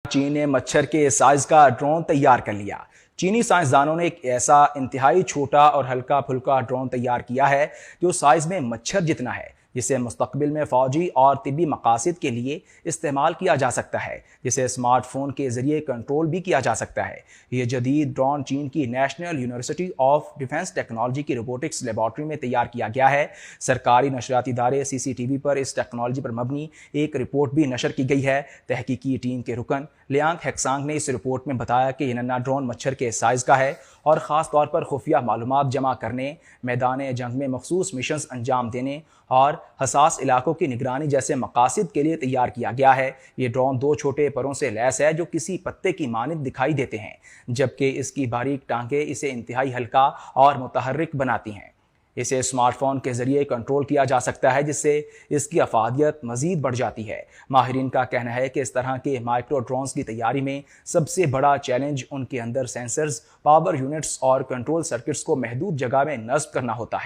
چین نے مچھر کے سائز کا ڈرون تیار کر لیا۔ چینی سائنسدانوں نے ایک ایسا انتہائی چھوٹا اور ہلکا پھلکا ڈرون تیار کیا ہے جو سائز میں مچھر جتنا ہے، جسے مستقبل میں فوجی اور طبی مقاصد کے لیے استعمال کیا جا سکتا ہے، جسے اسمارٹ فون کے ذریعے کنٹرول بھی کیا جا سکتا ہے۔ یہ جدید ڈرون چین کی national university of defence technology کی روبوٹکس لیبارٹری میں تیار کیا گیا ہے۔ سرکاری نشریاتی ادارے CCTV پر اس ٹیکنالوجی پر مبنی ایک رپورٹ بھی نشر کی گئی ہے۔ تحقیقی ٹیم کے رکن لیانگ ہیکسانگ نے اس رپورٹ میں بتایا کہ یہ ننھا ڈرون مچھر کے سائز کا ہے اور خاص طور پر خفیہ معلومات جمع کرنے، میدان جنگ میں مخصوص مشنز انجام دینے اور حساس علاقوں کی نگرانی جیسے مقاصد کے لیے تیار کیا گیا ہے۔ یہ ڈرون 2 چھوٹے پروں سے لیس ہے جو کسی پتے کی مانند دکھائی دیتے ہیں، جبکہ اس کی باریک ٹانگیں اسے انتہائی ہلکا اور متحرک بناتی ہیں۔ اسے اسمارٹ فون کے ذریعے کنٹرول کیا جا سکتا ہے، جس سے اس کی افادیت مزید بڑھ جاتی ہے۔ ماہرین کا کہنا ہے کہ اس طرح کے مائکرو ڈرونز کی تیاری میں سب سے بڑا چیلنج ان کے اندر سینسرز، پاور یونٹس اور کنٹرول سرکٹس کو محدود جگہ میں نصب کرنا ہوتا ہے۔